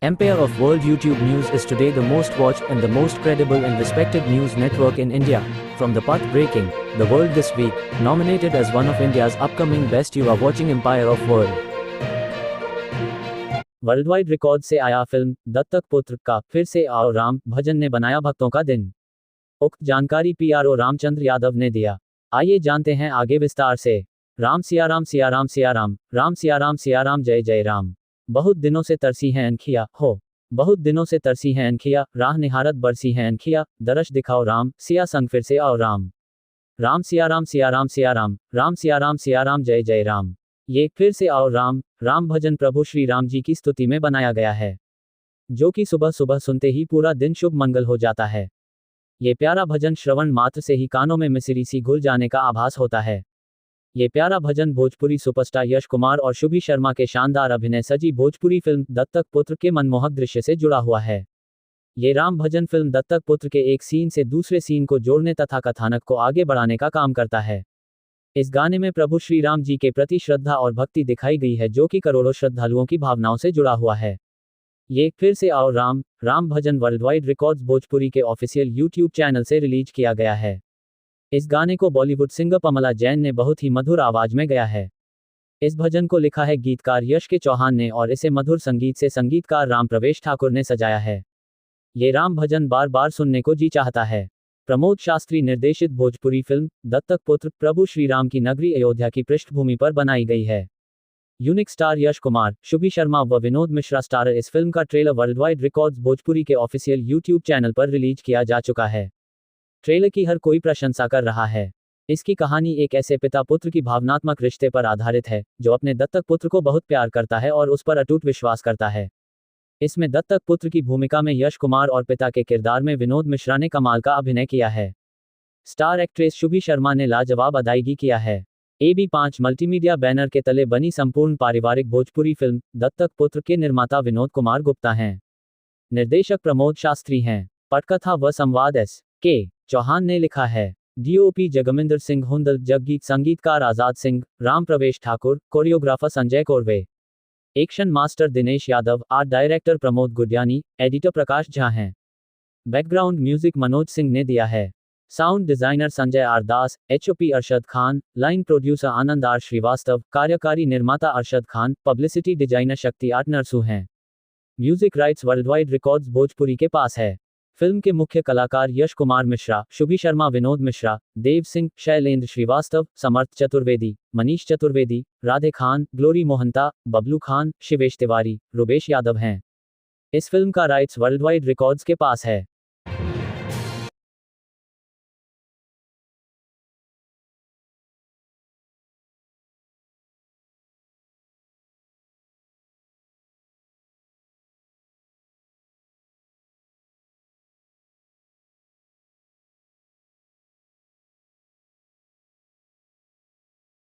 Empire of World YouTube News is today the most watched and the most credible and respected news network in India. From the path-breaking, The World This Week, nominated as one of India's upcoming best, you are watching Empire of World. Worldwide record से आया film दत्तक पुत्र का फिर से आओ राम भजन ने बनाया भक्तों का दिन। उक्त जानकारी पीआरओ रामचंद्र यादव ने दिया। आइए जानते हैं आगे विस्तार से। राम सिया राम सिया राम सिया राम, राम सिया राम सिया राम, जय जय राम। बहुत दिनों से तरसी हैं अनखिया हो, बहुत दिनों से तरसी हैं अनखिया, राह निहारत बरसी हैं अनखिया, दरश दिखाओ राम सिया संग फिर से आओ राम। राम सिया राम सिया राम सिया राम, राम सिया राम सिया राम, जय जय राम। ये फिर से आओ राम राम भजन प्रभु श्री राम जी की स्तुति में बनाया गया है, जो कि सुबह सुबह सुनते ही पूरा दिन शुभ मंगल हो जाता है। ये प्यारा भजन श्रवण मात्र से ही कानों में मिसरी सी घुल जाने का आभास होता है। ये प्यारा भजन भोजपुरी सुपरस्टार यश कुमार और शुभी शर्मा के शानदार अभिनय सजी भोजपुरी फिल्म दत्तक पुत्र के मनमोहक दृश्य से जुड़ा हुआ है। ये राम भजन फिल्म दत्तक पुत्र के एक सीन से दूसरे सीन को जोड़ने तथा कथानक को आगे बढ़ाने का काम करता है। इस गाने में प्रभु श्री राम जी के प्रति श्रद्धा और भक्ति दिखाई गई है, जो कि करोड़ों श्रद्धालुओं की भावनाओं से जुड़ा हुआ है। ये फिर से आओ राम राम भजन वर्ल्डवाइड रिकॉर्ड्स भोजपुरी के ऑफिशियल यूट्यूब चैनल से रिलीज किया गया है। इस गाने को बॉलीवुड सिंगर पमला जैन ने बहुत ही मधुर आवाज में गाया है। इस भजन को लिखा है गीतकार यश के चौहान ने और इसे मधुर संगीत से संगीतकार राम प्रवेश ठाकुर ने सजाया है। ये राम भजन बार बार सुनने को जी चाहता है। प्रमोद शास्त्री निर्देशित भोजपुरी फिल्म दत्तक पुत्र प्रभु श्री राम की नगरी अयोध्या की पृष्ठभूमि पर बनाई गई है। यूनिक स्टार यश कुमार, शुभी शर्मा व विनोद मिश्रा स्टारर इस फिल्म का ट्रेलर वर्ल्डवाइड रिकॉर्ड्स भोजपुरी के ऑफिशियल यूट्यूब चैनल पर रिलीज किया जा चुका है। ट्रेलर की हर कोई प्रशंसा कर रहा है। इसकी कहानी एक ऐसे पिता पुत्र की भावनात्मक रिश्ते पर आधारित है, जो अपने दत्तक पुत्र को बहुत प्यार करता है और उस पर अटूट विश्वास करता है। इसमें दत्तक पुत्र की भूमिका में यश कुमार और पिता के किरदार में विनोद मिश्रा ने कमाल का अभिनय किया है। स्टार एक्ट्रेस शुभी शर्मा ने लाजवाब अदायगी किया है। AB5 मल्टीमीडिया बैनर के तले बनी संपूर्ण पारिवारिक भोजपुरी फिल्म दत्तक पुत्र के निर्माता विनोद कुमार गुप्ता हैं। निर्देशक प्रमोद शास्त्री हैं। पटकथा व संवाद S.K. चौहान ने लिखा है। DOP जगमिंदर सिंह हुंदल, जगगीत संगीतकार आजाद सिंह, राम प्रवेश Thakur, choreographer Sanjay Korve, action master Dinesh Yadav, art director Pramod Gudiyani, editor Prakash Jha हैं। बैकग्राउंड म्यूजिक मनोज सिंह ने दिया है। Sound designer Sanjay R Das, HOP Arshad Khan, line producer Anand R Srivastava, कार्यकारी निर्माता Arshad Khan, publicity designer Shakti art Narsu हैं। Music rights worldwide records Bhojpuri के पास है। फिल्म के मुख्य कलाकार यश कुमार मिश्रा, शुभी शर्मा, विनोद मिश्रा, देव सिंह, शैलेंद्र श्रीवास्तव, समर्थ चतुर्वेदी, मनीष चतुर्वेदी, राधे खान, ग्लोरी मोहंता, बबलू खान, शिवेश तिवारी, रुबेश यादव हैं। इस फिल्म का राइट्स वर्ल्डवाइड रिकॉर्ड्स के पास है।